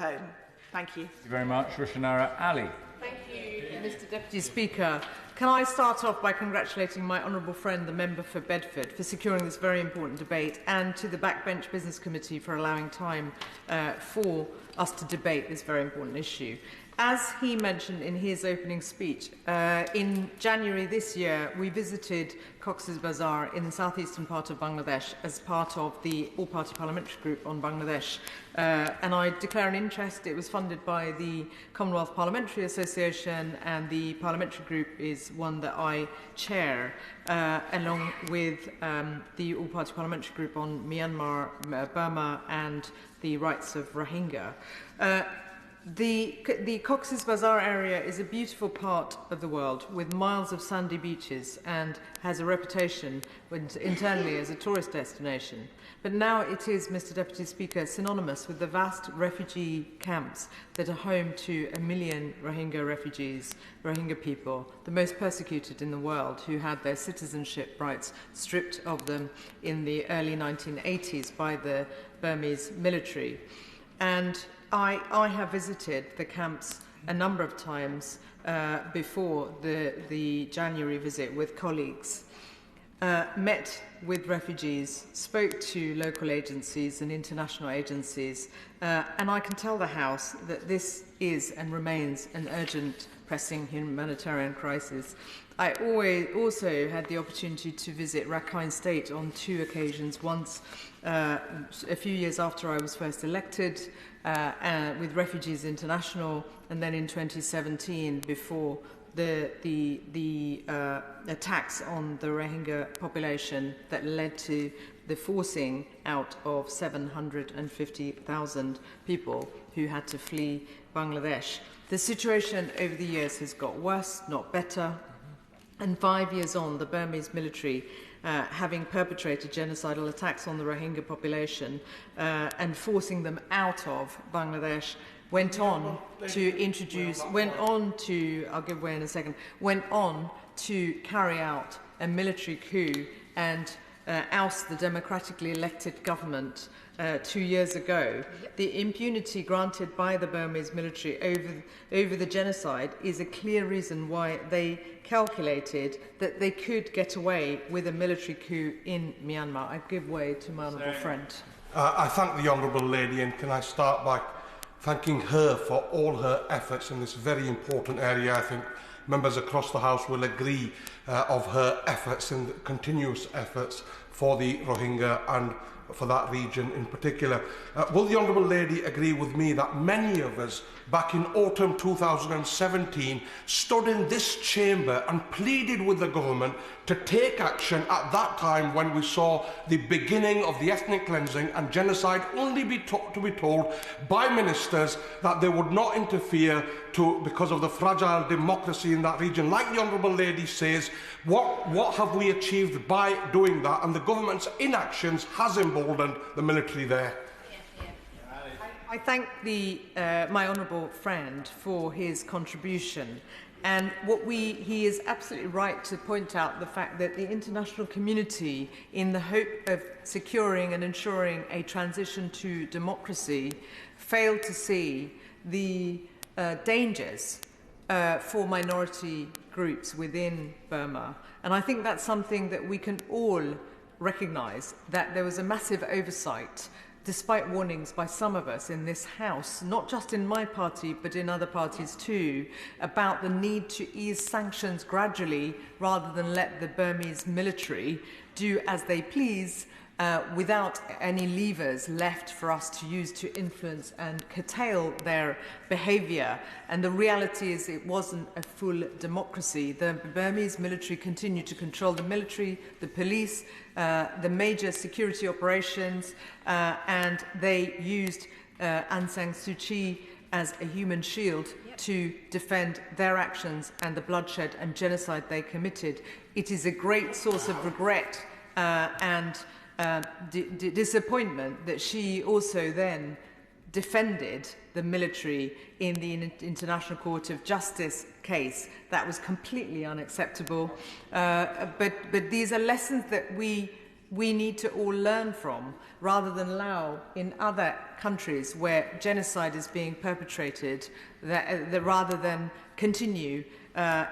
home. Thank you. Thank you very much. Rushanara Ali. Thank you, Mr Deputy Speaker. Can I start off by congratulating my honourable friend, the member for Bedford, for securing this very important debate, and to the Backbench Business Committee for allowing time for us to debate this very important issue. As he mentioned in his opening speech, in January this year, we visited Cox's Bazar in the southeastern part of Bangladesh as part of the all-party parliamentary group on Bangladesh. And I declare an interest. It was funded by the Commonwealth Parliamentary Association, and the parliamentary group is one that I chair, along with the all-party parliamentary group on Myanmar, Burma, and the rights of Rohingya. The Cox's Bazar area is a beautiful part of the world with miles of sandy beaches and has a reputation internally as a tourist destination. But now it is, Mr Deputy Speaker, synonymous with the vast refugee camps that are home to 1 million Rohingya refugees, Rohingya people, the most persecuted in the world, who had their citizenship rights stripped of them in the early 1980s by the Burmese military. And I have visited the camps a number of times before the January visit with colleagues, met with refugees, spoke to local agencies and international agencies, and I can tell the House that this is and remains an urgent, pressing humanitarian crisis. I also had the opportunity to visit Rakhine State on 2 occasions, once a few years after I was first elected, with Refugees International, and then in 2017 before the attacks on the Rohingya population that led to the forcing out of 750,000 people who had to flee Bangladesh. The situation over the years has got worse, not better. And 5 years on, the Burmese military, having perpetrated genocidal attacks on the Rohingya population and forcing them out of Bangladesh, went on to carry out a military coup and oust the democratically elected government 2 years ago. The impunity granted by the Burmese military over the genocide is a clear reason why they calculated that they could get away with a military coup in Myanmar. I give way to my honourable friend. I thank the honourable lady, and can I start by thanking her for all her efforts in this very important area. I think members across the House will agree of her efforts and continuous efforts for the Rohingya and for that region in particular. Will the honourable lady agree with me that many of us back in autumn 2017 stood in this chamber and pleaded with the government to take action at that time when we saw the beginning of the ethnic cleansing and genocide, only to be told by ministers that they would not interfere because of the fragile democracy in that region. Like the honourable lady says, what have we achieved by doing that? And the government's inactions has emboldened the military there. I thank my honourable friend for his contribution. And he is absolutely right to point out the fact that the international community, in the hope of securing and ensuring a transition to democracy, failed to see the dangers for minority groups within Burma. And I think that's something that we can all recognise, that there was a massive oversight, despite warnings by some of us in this House, not just in my party, but in other parties too, about the need to ease sanctions gradually rather than let the Burmese military do as they please without any levers left for us to use to influence and curtail their behaviour. And the reality is it wasn't a full democracy. The Burmese military continued to control the military, the police, the major security operations, and they used Aung San Suu Kyi as a human shield to defend their actions and the bloodshed and genocide they committed. It is a great source of regret and disappointment that she also then defended the military in the International Court of Justice case. That was completely unacceptable. But these are lessons that we we need to all learn from, rather than allow in other countries where genocide is being perpetrated, that rather than continue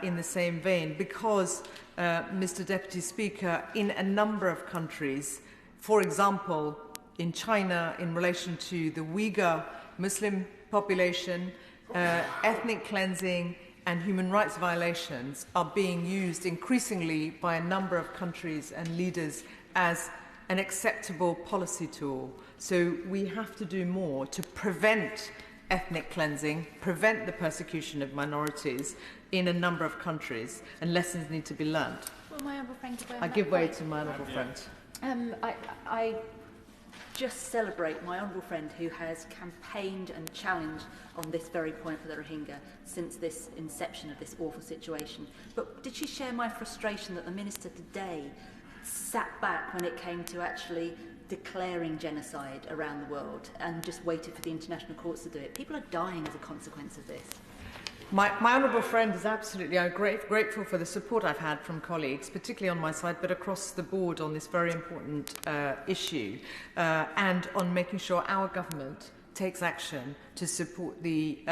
in the same vein. Because, Mr. Deputy Speaker, in a number of countries, for example, in China, in relation to the Uyghur Muslim population, ethnic cleansing and human rights violations are being used increasingly by a number of countries and leaders as an acceptable policy tool. So we have to do more to prevent ethnic cleansing, prevent the persecution of minorities in a number of countries, and lessons need to be learned. Well, my honourable friend, I give way to my honourable friend. I just celebrate my honourable friend who has campaigned and challenged on this very point for the Rohingya since this inception of this awful situation. But did she share my frustration that the Minister today sat back when it came to actually declaring genocide around the world and just waited for the international courts to do it? People are dying as a consequence of this. My honourable friend is absolutely grateful for the support I've had from colleagues, particularly on my side, but across the board on this very important issue, and on making sure our government takes action to support the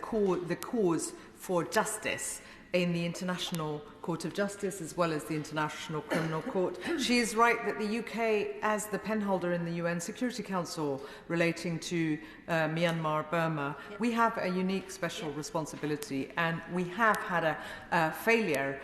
cause for justice in the International Court of Justice as well as the International Criminal Court. She is right that the UK, as the penholder in the UN Security Council relating to Myanmar, Burma, we have a unique special responsibility, and we have had a failure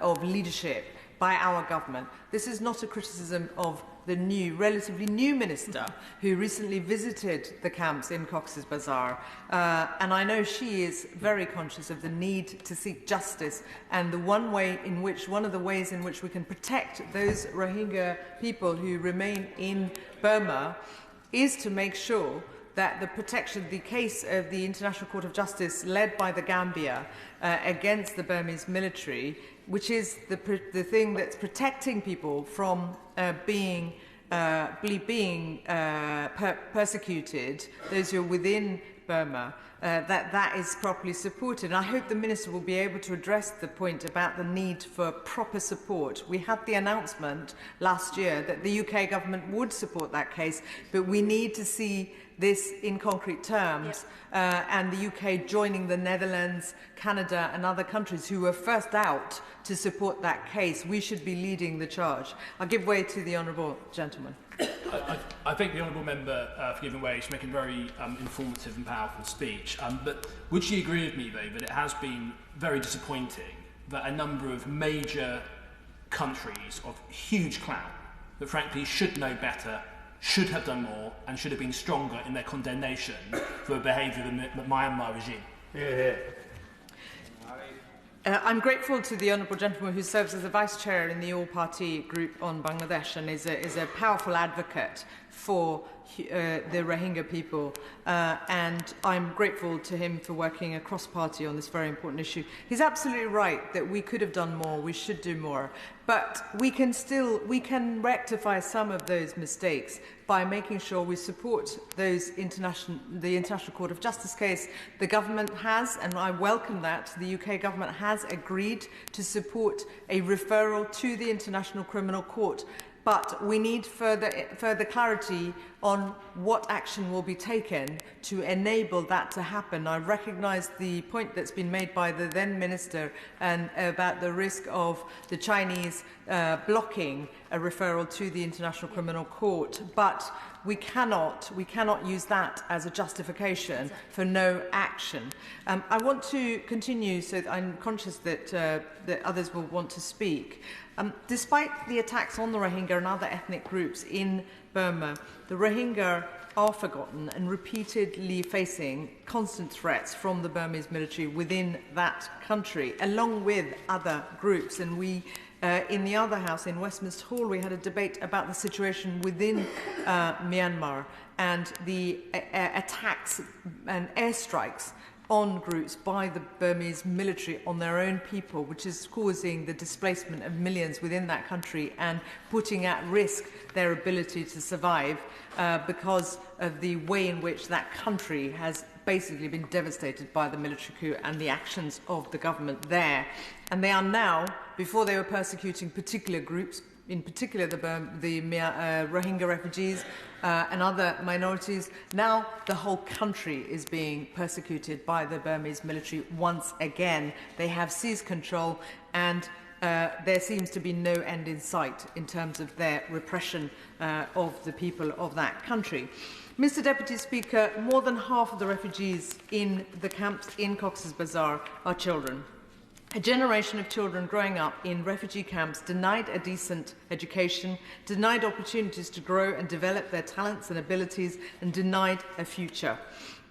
of leadership by our government. This is not a criticism of the relatively new minister who recently visited the camps in Cox's Bazar. And I know she is very conscious of the need to seek justice, and one of the ways in which we can protect those Rohingya people who remain in Burma is to make sure that the case of the International Court of Justice led by the Gambia against the Burmese military, which is the thing that's protecting people from being persecuted, those who are within Burma, that is properly supported. And I hope the Minister will be able to address the point about the need for proper support. We had the announcement last year that the UK government would support that case, but we need to see this in concrete terms, and the UK joining the Netherlands, Canada and other countries who were first out to support that case. We should be leading the charge. I'll give way to the honourable gentleman. I think the honourable member for giving way. She's making a very informative and powerful speech. But would she agree with me, though, that it has been very disappointing that a number of major countries of huge clout that frankly should know better, should have done more, and should have been stronger in their condemnation for the behaviour of the Myanmar regime? Yeah. I'm grateful to the honourable gentleman who serves as the Vice Chair in the All-Party Group on Bangladesh and is a powerful advocate for the Rohingya people, and I'm grateful to him for working across party on this very important issue. He's absolutely right that we could have done more, we should do more, but we can rectify some of those mistakes by making sure we support the International Court of Justice case. The government has, and I welcome that, the UK government has agreed to support a referral to the International Criminal Court. But we need further clarity on what action will be taken to enable that to happen. I recognise the point that's been made by the then Minister and about the risk of the Chinese blocking a referral to the International Criminal Court, but we cannot use that as a justification for no action. I want to continue, so that I'm conscious that others will want to speak. Despite the attacks on the Rohingya and other ethnic groups in Burma, the Rohingya are forgotten and repeatedly facing constant threats from the Burmese military within that country, along with other groups. And we, in the other house, in Westminster Hall, we had a debate about the situation within Myanmar and the attacks and airstrikes on groups by the Burmese military on their own people, which is causing the displacement of millions within that country and putting at risk their ability to survive because of the way in which that country has basically been devastated by the military coup and the actions of the government there. And they are now, before they were persecuting particular groups, in particular the Rohingya refugees and other minorities. Now the whole country is being persecuted by the Burmese military once again. They have seized control, and there seems to be no end in sight in terms of their repression of the people of that country. Mr. Deputy Speaker, more than half of the refugees in the camps in Cox's Bazar are children. A generation of children growing up in refugee camps denied a decent education, denied opportunities to grow and develop their talents and abilities, and denied a future.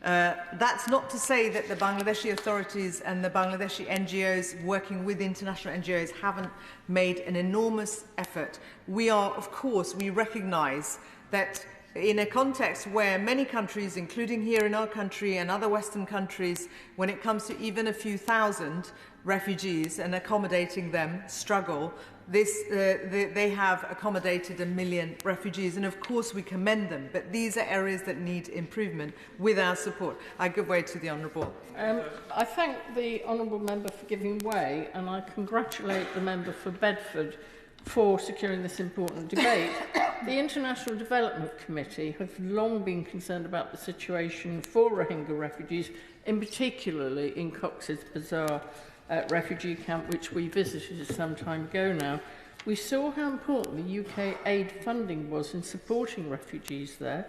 That's not to say that the Bangladeshi authorities and the Bangladeshi NGOs working with international NGOs haven't made an enormous effort. We recognise that in a context where many countries, including here in our country and other Western countries, when it comes to even a few thousand refugees and accommodating them, struggle, they have accommodated 1 million refugees, and of course we commend them, but these are areas that need improvement with our support. I give way to the Honourable. I thank the Honourable Member for giving way, and I congratulate the Member for Bedford for securing this important debate. The International Development Committee have long been concerned about the situation for Rohingya refugees, in particularly in Cox's Bazar refugee camp, which we visited some time ago now. We saw how important the UK aid funding was in supporting refugees there,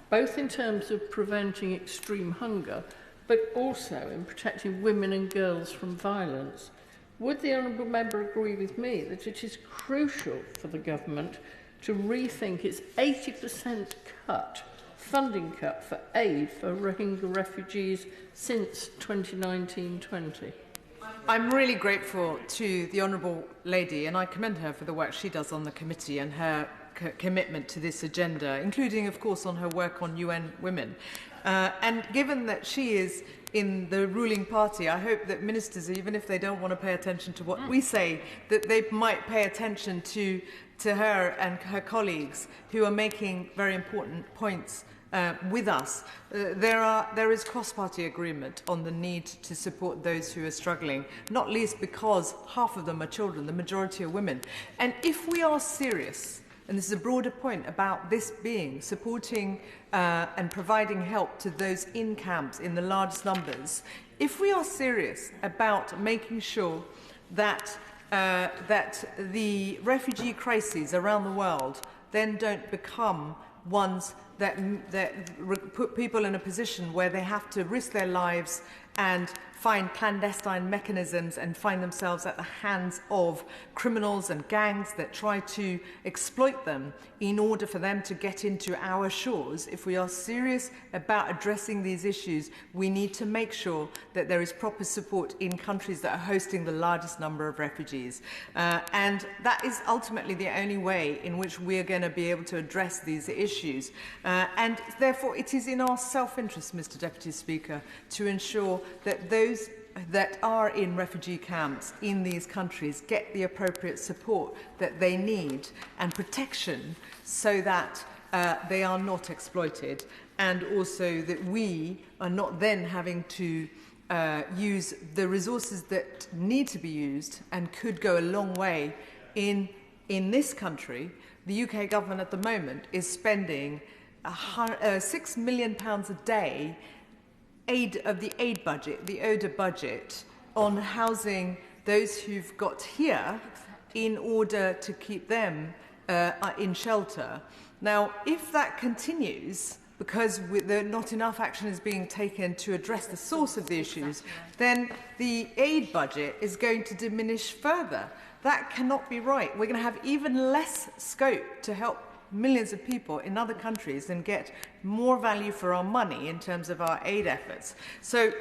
both in terms of preventing extreme hunger, but also in protecting women and girls from violence. Would the Honourable Member agree with me that it is crucial for the government to rethink its 80% funding cut for aid for Rohingya refugees since 2019-20? I'm really grateful to the Honourable Lady, and I commend her for the work she does on the committee and her commitment to this agenda, including, of course, on her work on UN Women. And given that she is in the ruling party, I hope that ministers, even if they don't want to pay attention to what we say, that they might pay attention to her and her colleagues who are making very important points with us. There is cross-party agreement on the need to support those who are struggling, not least because half of them are children, the majority are women. And if we are serious, and this is a broader point about this being supporting and providing help to those in camps in the largest numbers, if we are serious about making sure that the refugee crises around the world then don't become ones that put people in a position where they have to risk their lives and find clandestine mechanisms and find themselves at the hands of criminals and gangs that try to exploit them in order for them to get into our shores. If we are serious about addressing these issues, we need to make sure that there is proper support in countries that are hosting the largest number of refugees. And that is ultimately the only way in which we are going to be able to address these issues. And therefore, it is in our self-interest, Mr. Deputy Speaker, to ensure that those that are in refugee camps in these countries get the appropriate support that they need and protection so that they are not exploited, and also that we are not then having to use the resources that need to be used and could go a long way in this country. The UK government at the moment is spending £6 million a day of the aid budget, the ODA budget, on housing those who've got here in order to keep them in shelter. Now, if that continues, because not enough action is being taken to address the source of the issues, then the aid budget is going to diminish further. That cannot be right. We're going to have even less scope to help millions of people in other countries and get more value for our money in terms of our aid efforts. So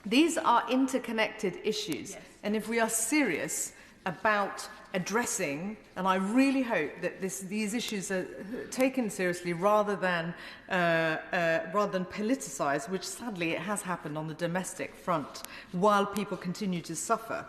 these are interconnected issues. Yes. And if we are serious about addressing, and I really hope that these issues are taken seriously rather than politicised, which sadly it has happened on the domestic front while people continue to suffer.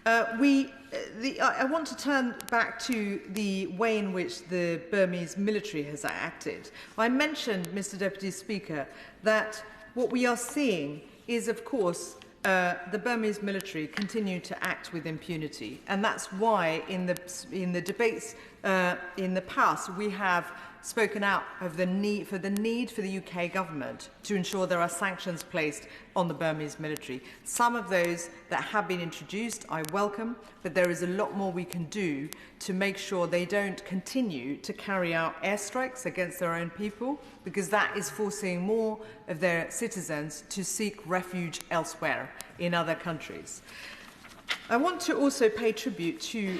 I want to turn back to the way in which the Burmese military has acted. I mentioned, Mr. Deputy Speaker, that what we are seeing is, of course, the Burmese military continue to act with impunity, and that's why in the debates in the past we have spoken out of the need for the UK government to ensure there are sanctions placed on the Burmese military. Some of those that have been introduced I welcome, but there is a lot more we can do to make sure they don't continue to carry out airstrikes against their own people, because that is forcing more of their citizens to seek refuge elsewhere in other countries. I want to also pay tribute to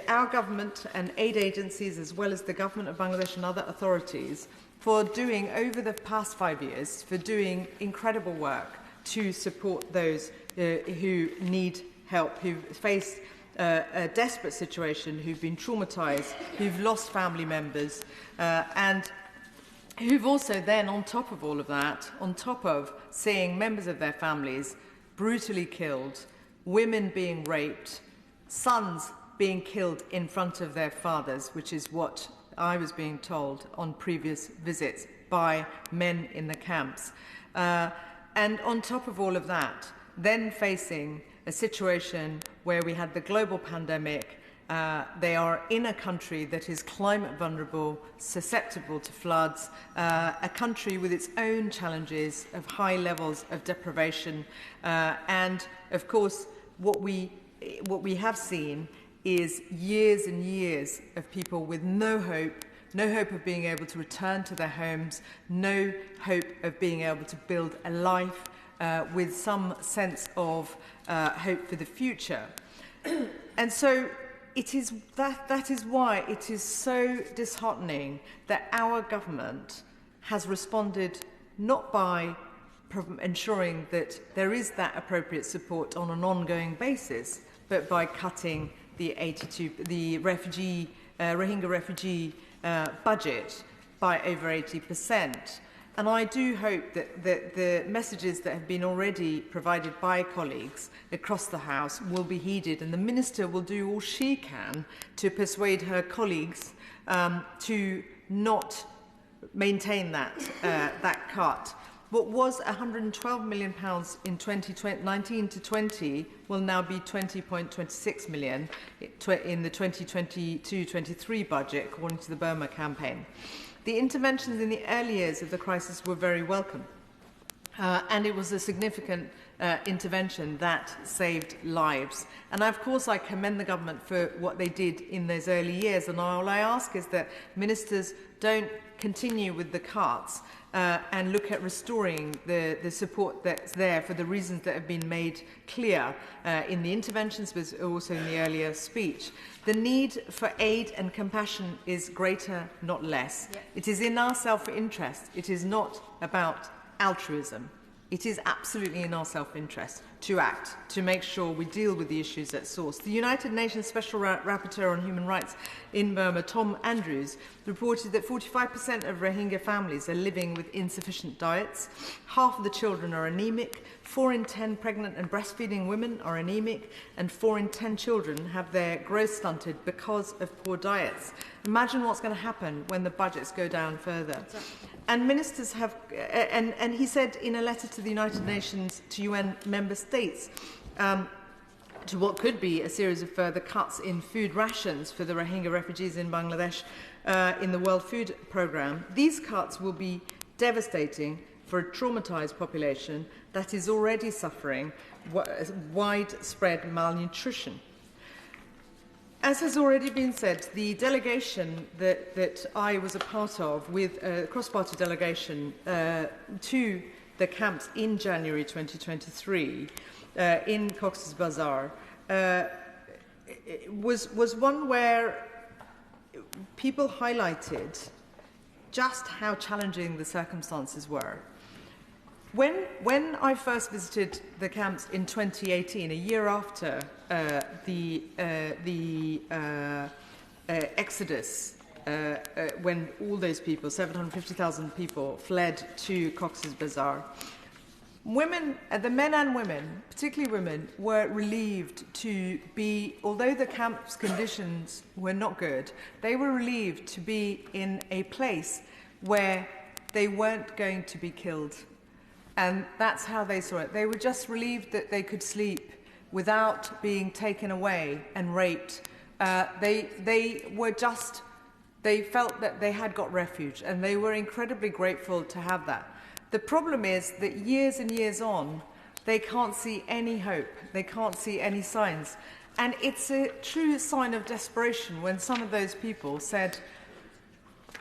our government and aid agencies, as well as the government of Bangladesh and other authorities, for doing, over the past 5 years, for doing incredible work to support those who need help, who face a desperate situation, who've been traumatized, who've lost family members, and who've also then, on top of all of that, on top of seeing members of their families brutally killed, women being raped, sons being killed in front of their fathers, which is what I was being told on previous visits by men in the camps. And on top of all of that, then facing a situation where we had the global pandemic. They are in a country that is climate vulnerable, susceptible to floods, a country with its own challenges of high levels of deprivation, and of course what we have seen is years and years of people with no hope of being able to return to their homes, no hope of being able to build a life with some sense of hope for the future. And so it is that is why it is so disheartening that our government has responded not by ensuring that there is that appropriate support on an ongoing basis, but by cutting the Rohingya refugee budget by over 80%. And I do hope that the messages that have been already provided by colleagues across the House will be heeded, and the Minister will do all she can to persuade her colleagues to not maintain that cut. What was £112 million in 2019 to 20 will now be 20.26 million in the 2022-23 budget, according to the Burma campaign. The interventions in the early years of the crisis were very welcome, and it was a significant intervention that saved lives. And of course I commend the government for what they did in those early years, and all I ask is that ministers don't continue with the cuts and look at restoring the support that's there for the reasons that have been made clear in the interventions, but also in the earlier speech. The need for aid and compassion is greater, not less. Yep. It is in our self-interest. It is not about altruism. It is absolutely in our self-interest to act, to make sure we deal with the issues at source. The United Nations Special Rapporteur on Human Rights in Burma, Tom Andrews, reported that 45% of Rohingya families are living with insufficient diets. Half of the children are anemic. 4 in 10 pregnant and breastfeeding women are anemic, and 4 in 10 children have their growth stunted because of poor diets. Imagine what's going to happen when the budgets go down further. Exactly. And ministers have, and he said in a letter to the United Nations, to UN member states, to what could be a series of further cuts in food rations for the Rohingya refugees in Bangladesh in the World Food Programme. These cuts will be devastating for a traumatized population that is already suffering widespread malnutrition. As has already been said, the delegation that I was a part of, with a cross-party delegation to the camps in January 2023 in Cox's Bazar, was one where people highlighted just how challenging the circumstances were. When I first visited the camps in 2018, a year after the exodus, when all those people, 750,000 people, fled to Cox's Bazar, women, the men and women, particularly women, were relieved to be, although the camp's conditions were not good, they were relieved to be in a place where they weren't going to be killed. And that's how they saw it. They were just relieved that they could sleep without being taken away and raped. They felt that they had got refuge, and they were incredibly grateful to have that. The problem is that years and years on, they can't see any hope. They can't see any signs. And it's a true sign of desperation when some of those people said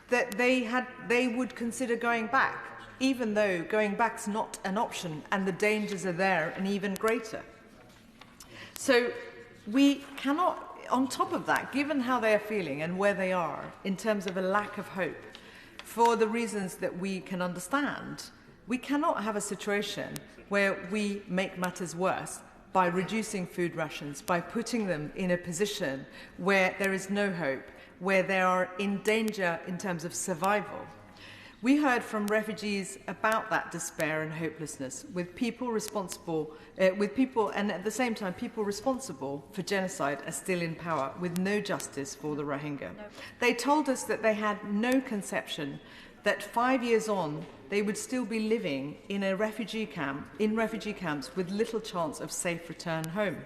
that they would consider going back, even though going back's not an option and the dangers are there and even greater. So we cannot, on top of that, given how they are feeling and where they are in terms of a lack of hope, for the reasons that we can understand, we cannot have a situation where we make matters worse by reducing food rations, by putting them in a position where there is no hope, where they are in danger in terms of survival. We heard from refugees about that despair and hopelessness, with people responsible, and at the same time, people responsible for genocide are still in power, with no justice for the Rohingya. No. They told us that they had no conception that 5 years on, they would still be living in a refugee camps with little chance of safe return home.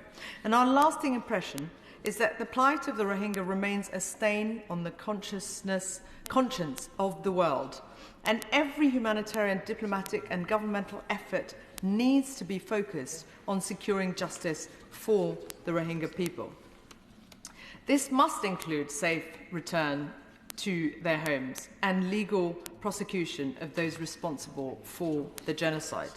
And our lasting impression is that the plight of the Rohingya remains a stain on the conscience of the world. And every humanitarian, diplomatic and governmental effort needs to be focused on securing justice for the Rohingya people. This must include safe return to their homes and legal prosecution of those responsible for the genocide.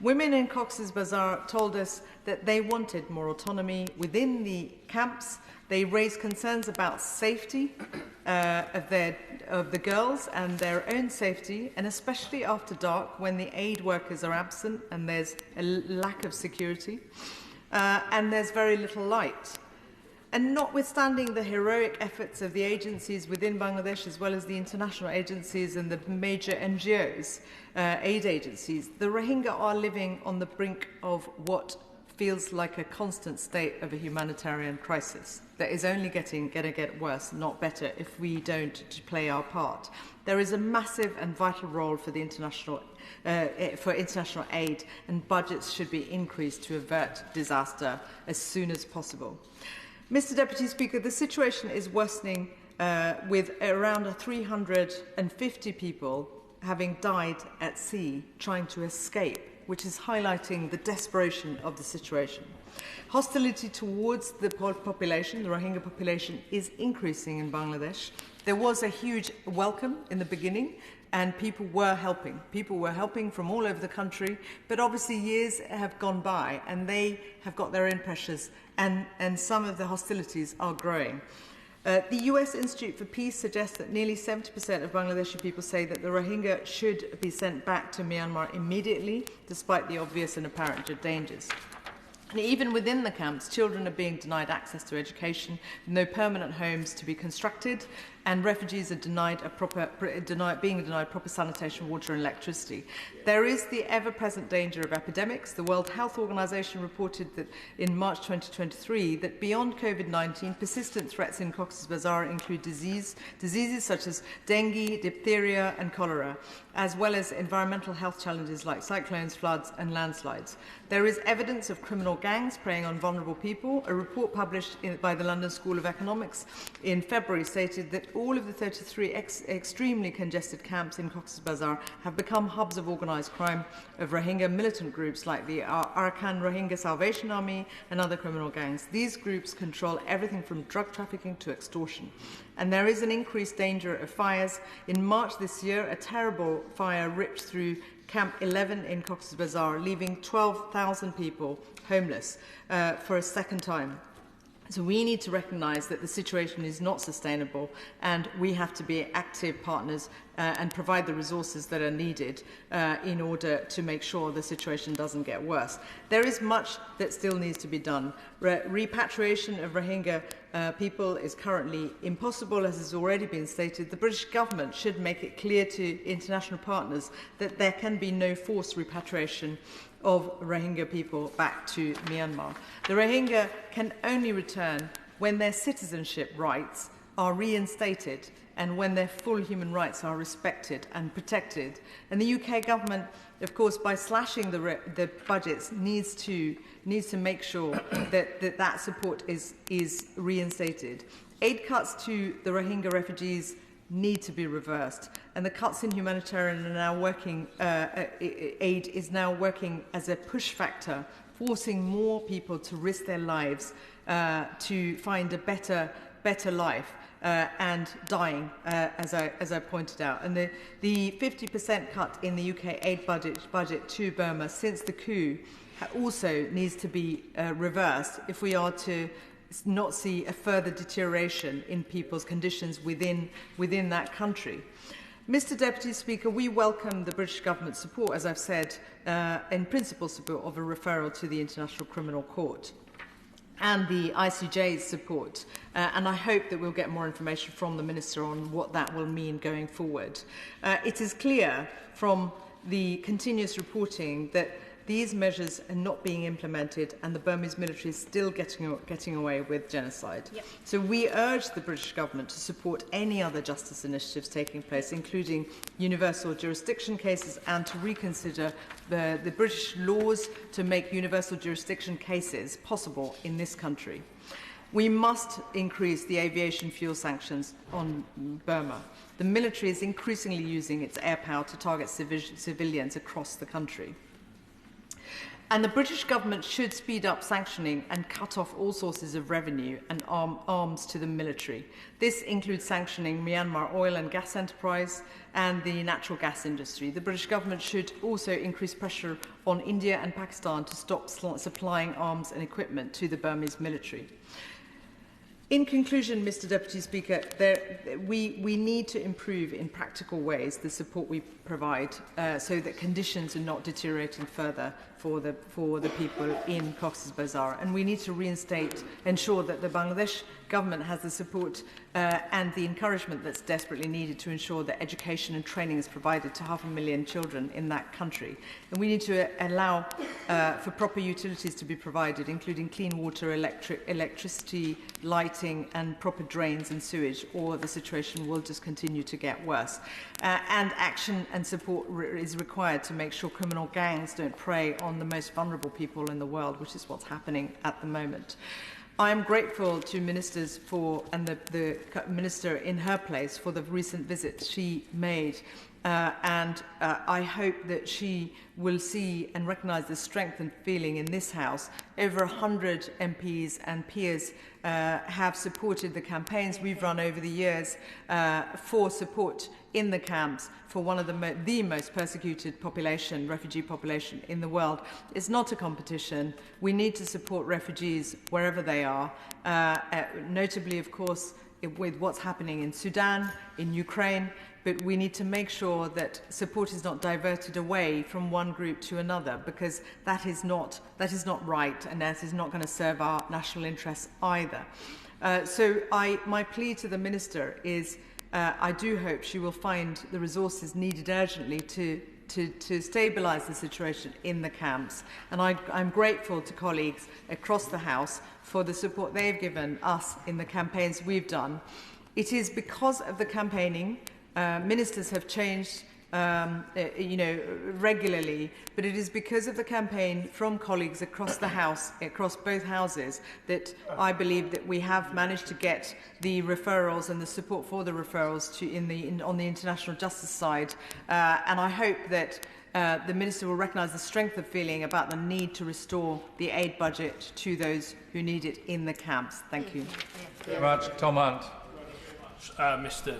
Women in Cox's Bazar told us that they wanted more autonomy within the camps. They raised concerns about safety of the girls and their own safety, and especially after dark when the aid workers are absent and there's a lack of security and there's very little light. And notwithstanding the heroic efforts of the agencies within Bangladesh, as well as the international agencies and the major NGOs, aid agencies, the Rohingya are living on the brink of what feels like a constant state of a humanitarian crisis that is only going to get worse, not better, if we don't play our part. There is a massive and vital role for the international aid, and budgets should be increased to avert disaster as soon as possible. Mr. Deputy Speaker, the situation is worsening with around 350 people having died at sea trying to escape, which is highlighting the desperation of the situation. Hostility towards the population, the Rohingya population, is increasing in Bangladesh. There was a huge welcome in the beginning, and people were helping. People were helping from all over the country, but obviously years have gone by and they have got their own pressures, and some of the hostilities are growing. The US Institute for Peace suggests that nearly 70% of Bangladeshi people say that the Rohingya should be sent back to Myanmar immediately, despite the obvious and apparent dangers. And even within the camps, children are being denied access to education, no permanent homes to be constructed, and refugees are being denied proper sanitation, water and electricity. There is the ever-present danger of epidemics. The World Health Organization reported that in March 2023 that beyond COVID-19, persistent threats in Cox's Bazar include diseases such as dengue, diphtheria and cholera, as well as environmental health challenges like cyclones, floods and landslides. There is evidence of criminal gangs preying on vulnerable people. A report published by the London School of Economics in February stated that all of the 33 extremely congested camps in Cox's Bazar have become hubs of organised crime of Rohingya militant groups like the Arakan Rohingya Salvation Army and other criminal gangs. These groups control everything from drug trafficking to extortion. And there is an increased danger of fires. In March this year, a terrible fire ripped through Camp 11 in Cox's Bazar, leaving 12,000 people homeless for a second time. So we need to recognise that the situation is not sustainable, and we have to be active partners and provide the resources that are needed in order to make sure the situation doesn't get worse. There is much that still needs to be done. Repatriation of Rohingya people is currently impossible, as has already been stated. The British government should make it clear to international partners that there can be no forced repatriation of Rohingya people back to Myanmar. The Rohingya can only return when their citizenship rights are reinstated and when their full human rights are respected and protected. And the UK government of course, by slashing the budgets, needs to make sure that support is reinstated. Aid cuts to the Rohingya refugees need to be reversed, and the cuts in humanitarian are now working. Aid is now working as a push factor, forcing more people to risk their lives to find a better life. And dying, as I pointed out. And the 50% cut in the UK aid budget to Burma since the coup also needs to be reversed if we are to not see a further deterioration in people's conditions within that country. Mr. Deputy Speaker, we welcome the British government's support, as I've said, in principle support of a referral to the International Criminal Court, and the ICJ's support. And I hope that we'll get more information from the Minister on what that will mean going forward. It is clear from the continuous reporting that these measures are not being implemented and the Burmese military is still getting away with genocide. Yep. So we urge the British government to support any other justice initiatives taking place, including universal jurisdiction cases, and to reconsider the British laws to make universal jurisdiction cases possible in this country. We must increase the aviation fuel sanctions on Burma. The military is increasingly using its air power to target civilians across the country. And the British government should speed up sanctioning and cut off all sources of revenue and arms to the military. This includes sanctioning Myanmar oil and gas enterprise and the natural gas industry. The British government should also increase pressure on India and Pakistan to stop supplying arms and equipment to the Burmese military. In conclusion, Mr. Deputy Speaker, we need to improve in practical ways the support we provide so that conditions are not deteriorating further for the people in Cox's Bazar. And we need to ensure that the Bangladesh government has the support and the encouragement that's desperately needed to ensure that education and training is provided to 500,000 children in that country. And we need to allow for proper utilities to be provided, including clean water, electricity, lighting, and proper drains and sewage, or the situation will just continue to get worse. And action and support is required to make sure criminal gangs don't prey on the most vulnerable people in the world, which is what's happening at the moment. I am grateful to ministers and the minister in her place for the recent visit she made, and I hope that she will see and recognise the strength and feeling in this House. Over 100 MPs and peers have supported the campaigns we've run over the years for support in the camps for one of the most persecuted refugee population in the world. It's not a competition. We need to support refugees wherever they are, notably, of course, with what's happening in Sudan, in Ukraine, but we need to make sure that support is not diverted away from one group to another, because that is not right, and that is not going to serve our national interests either. So my plea to the Minister is I do hope she will find the resources needed urgently to stabilise the situation in the camps. And I'm grateful to colleagues across the House for the support they've given us in the campaigns we've done. It is because of the campaigning, ministers have changed regularly, but it is because of the campaign from colleagues across the House, across both houses, that I believe that we have managed to get the referrals and the support for the referrals on the international justice side. And I hope that the Minister will recognise the strength of feeling about the need to restore the aid budget to those who need it in the camps. Thank you. Thank you very much. Tom Hunt. Mr.